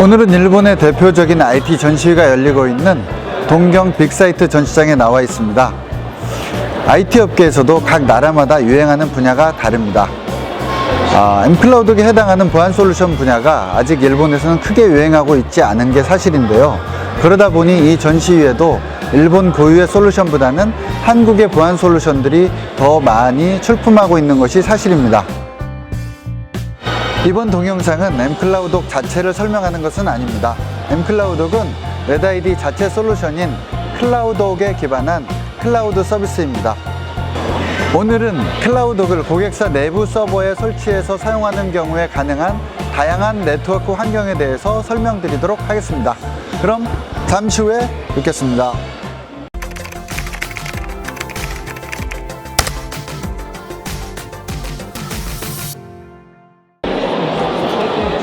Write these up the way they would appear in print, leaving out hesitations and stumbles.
오늘은 일본의 대표적인 IT 전시회가 열리고 있는 동경 빅사이트 전시장에 나와 있습니다. IT 업계에서도 각 나라마다 유행하는 분야가 다릅니다. m클라우드에 해당하는 보안 솔루션 분야가 아직 일본에서는 크게 유행하고 있지 않은 게 사실인데요. 그러다 보니 이 전시회에도 일본 고유의 솔루션보다는 한국의 보안 솔루션들이 더 많이 출품하고 있는 것이 사실입니다. 이번 동영상은 m클라우독 자체를 설명하는 것은 아닙니다. m클라우독은 레드아이디 자체 솔루션인 클라우독에 기반한 클라우드 서비스입니다. 오늘은 클라우독을 고객사 내부 서버에 설치해서 사용하는 경우에 가능한 다양한 네트워크 환경에 대해서 설명드리도록 하겠습니다. 그럼 잠시 후에 뵙겠습니다.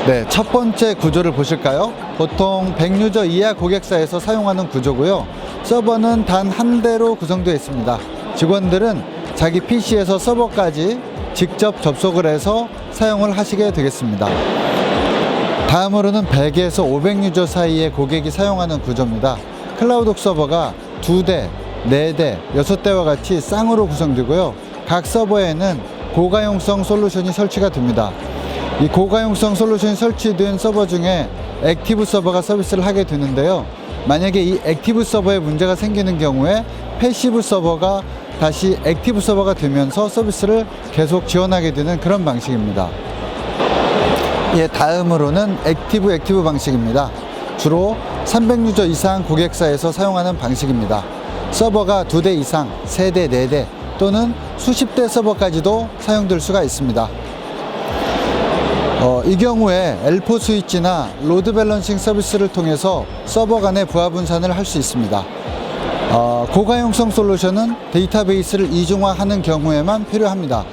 네, 첫 번째 구조를 보실까요? 보통 100유저 이하 고객사에서 사용하는 구조고요. 서버는 단 한 대로 구성되어 있습니다. 직원들은 자기 PC에서 서버까지 직접 접속을 해서 사용을 하시게 되겠습니다. 다음으로는 100에서 500유저 사이의 고객이 사용하는 구조입니다. 클라우독 서버가 2대, 4대, 6대와 같이 쌍으로 구성되고요. 각 서버에는 고가용성 솔루션이 설치가 됩니다. 이 고가용성 솔루션이 설치된 서버 중에 액티브 서버가 서비스를 하게 되는데요. 만약에 이 액티브 서버에 문제가 생기는 경우에 패시브 서버가 다시 액티브 서버가 되면서 서비스를 계속 지원하게 되는 그런 방식입니다. 다음으로는 액티브 방식입니다. 주로 300유저 이상 고객사에서 사용하는 방식입니다. 서버가 2대 이상, 3대, 4대 또는 수십 대 서버까지도 사용될 수가 있습니다. 이 경우에 L4 스위치나 로드 밸런싱 서비스를 통해서 서버 간의 부하 분산을 할 수 있습니다. 고가용성 솔루션은 데이터베이스를 이중화하는 경우에만 필요합니다.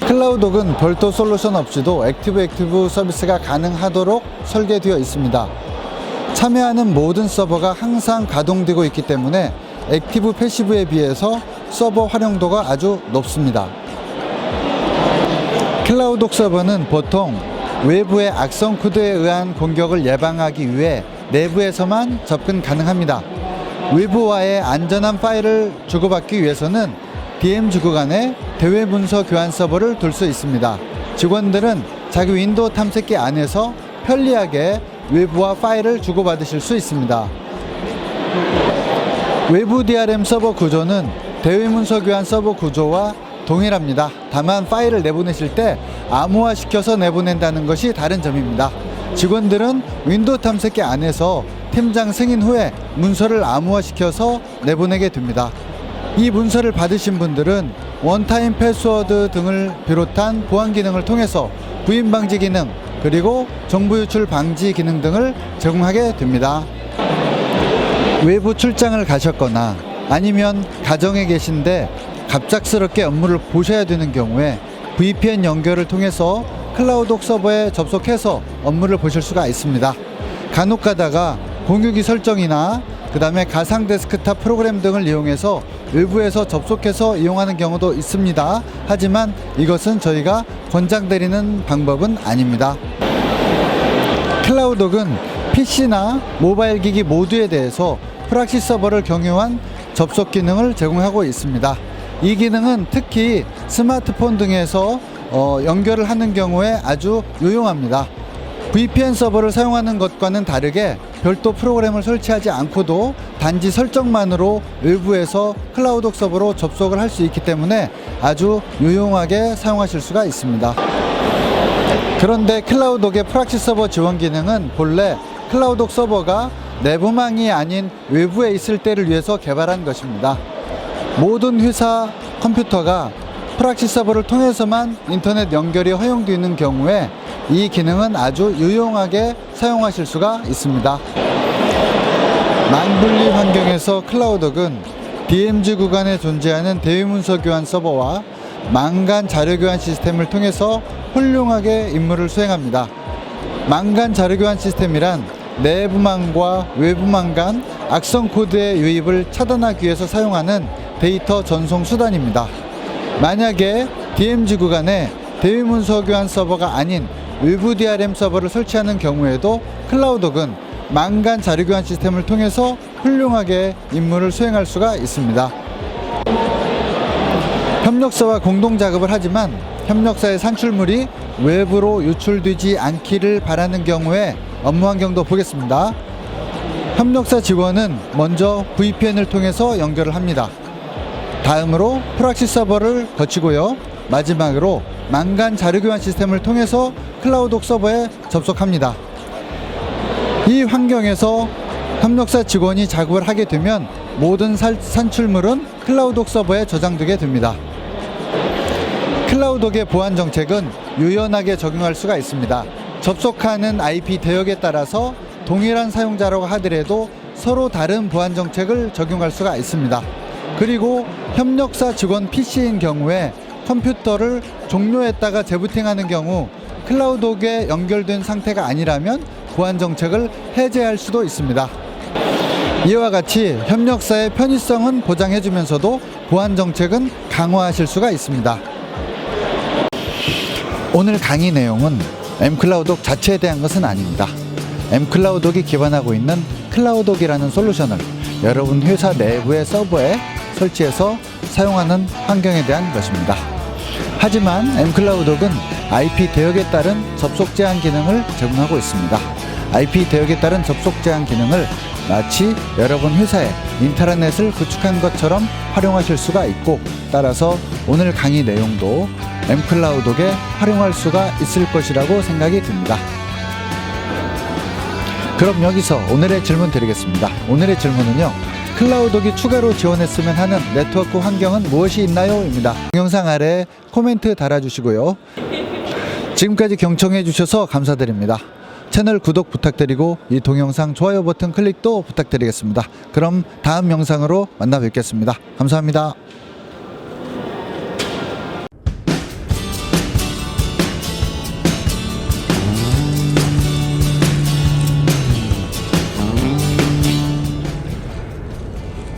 클라우독은 별도 솔루션 없이도 액티브 서비스가 가능하도록 설계되어 있습니다. 참여하는 모든 서버가 항상 가동되고 있기 때문에 액티브 패시브에 비해서 서버 활용도가 아주 높습니다. 클라우독 서버는 보통 외부의 악성 코드에 의한 공격을 예방하기 위해 내부에서만 접근 가능합니다. 외부와의 안전한 파일을 주고받기 위해서는 DMZ 구간에 대외 문서 교환 서버를 둘 수 있습니다. 직원들은 자기 윈도우 탐색기 안에서 편리하게 외부와 파일을 주고받으실 수 있습니다. 외부 DRM 서버 구조는 대외 문서 교환 서버 구조와 동일합니다. 다만 파일을 내보내실 때 암호화시켜서 내보낸다는 것이 다른 점입니다. 직원들은 윈도우 탐색기 안에서 팀장 승인 후에 문서를 암호화시켜서 내보내게 됩니다. 이 문서를 받으신 분들은 원타임 패스워드 등을 비롯한 보안 기능을 통해서 부인 방지 기능 그리고 정보 유출 방지 기능 등을 제공하게 됩니다. 외부 출장을 가셨거나 아니면 가정에 계신데 갑작스럽게 업무를 보셔야 되는 경우에 VPN 연결을 통해서 클라우독 서버에 접속해서 업무를 보실 수가 있습니다. 간혹 가다가 공유기 설정이나 그 다음에 가상 데스크탑 프로그램 등을 이용해서 외부에서 접속해서 이용하는 경우도 있습니다. 하지만 이것은 저희가 권장드리는 방법은 아닙니다. 클라우독은 PC나 모바일 기기 모두에 대해서 프락시 서버를 경유한 접속 기능을 제공하고 있습니다. 이 기능은 특히 스마트폰 등에서 연결을 하는 경우에 아주 유용합니다. VPN 서버를 사용하는 것과는 다르게 별도 프로그램을 설치하지 않고도 단지 설정만으로 외부에서 클라우독 서버로 접속을 할 수 있기 때문에 아주 유용하게 사용하실 수가 있습니다. 그런데 클라우독의 프락시 서버 지원 기능은 본래 클라우독 서버가 내부망이 아닌 외부에 있을 때를 위해서 개발한 것입니다. 모든 회사 컴퓨터가 프락시 서버를 통해서만 인터넷 연결이 허용되는 경우에 이 기능은 아주 유용하게 사용하실 수가 있습니다. 만분리 환경에서 클라우독은 DMZ 구간에 존재하는 대외문서 교환 서버와 망간 자료 교환 시스템을 통해서 훌륭하게 임무를 수행합니다. 망간 자료 교환 시스템이란 내부망과 외부망 간 악성 코드의 유입을 차단하기 위해서 사용하는 데이터 전송 수단입니다. 만약에 DMZ 구간에 대외문서 교환 서버가 아닌 외부 DRM 서버를 설치하는 경우에도 클라우독은 망간 자료 교환 시스템을 통해서 훌륭하게 임무를 수행할 수가 있습니다. 협력사와 공동 작업을 하지만 협력사의 산출물이 외부로 유출되지 않기를 바라는 경우에 업무 환경도 보겠습니다. 협력사 직원은 먼저 VPN을 통해서 연결을 합니다. 다음으로 프락시 서버를 거치고요. 마지막으로 망간 자료 교환 시스템을 통해서 클라우독 서버에 접속합니다. 이 환경에서 협력사 직원이 작업을 하게 되면 모든 산출물은 클라우독 서버에 저장되게 됩니다. 클라우독의 보안 정책은 유연하게 적용할 수가 있습니다. 접속하는 IP 대역에 따라서 동일한 사용자라고 하더라도 서로 다른 보안 정책을 적용할 수가 있습니다. 그리고 협력사 직원 PC인 경우에 컴퓨터를 종료했다가 재부팅하는 경우 클라우독에 연결된 상태가 아니라면 보안 정책을 해제할 수도 있습니다. 이와 같이 협력사의 편의성은 보장해주면서도 보안 정책은 강화하실 수가 있습니다. 오늘 강의 내용은 m클라우독 자체에 대한 것은 아닙니다. m클라우독이 기반하고 있는 클라우독이라는 솔루션을 여러분 회사 내부의 서버에 설치해서 사용하는 환경에 대한 것입니다. 하지만 m클라우독은 IP 대역에 따른 접속 제한 기능을 제공하고 있습니다. IP 대역에 따른 접속 제한 기능을 마치 여러분 회사에 인트라넷을 구축한 것처럼 활용하실 수가 있고, 따라서 오늘 강의 내용도 m클라우독에 활용할 수가 있을 것이라고 생각이 듭니다. 그럼 여기서 오늘의 질문 드리겠습니다. 오늘의 질문은요, 클라우독이 추가로 지원했으면 하는 네트워크 환경은 무엇이 있나요? 입니다. 동영상 아래 코멘트 달아주시고요. 지금까지 경청해 주셔서 감사드립니다. 채널 구독 부탁드리고 이 동영상 좋아요 버튼 클릭도 부탁드리겠습니다. 그럼 다음 영상으로 만나 뵙겠습니다. 감사합니다.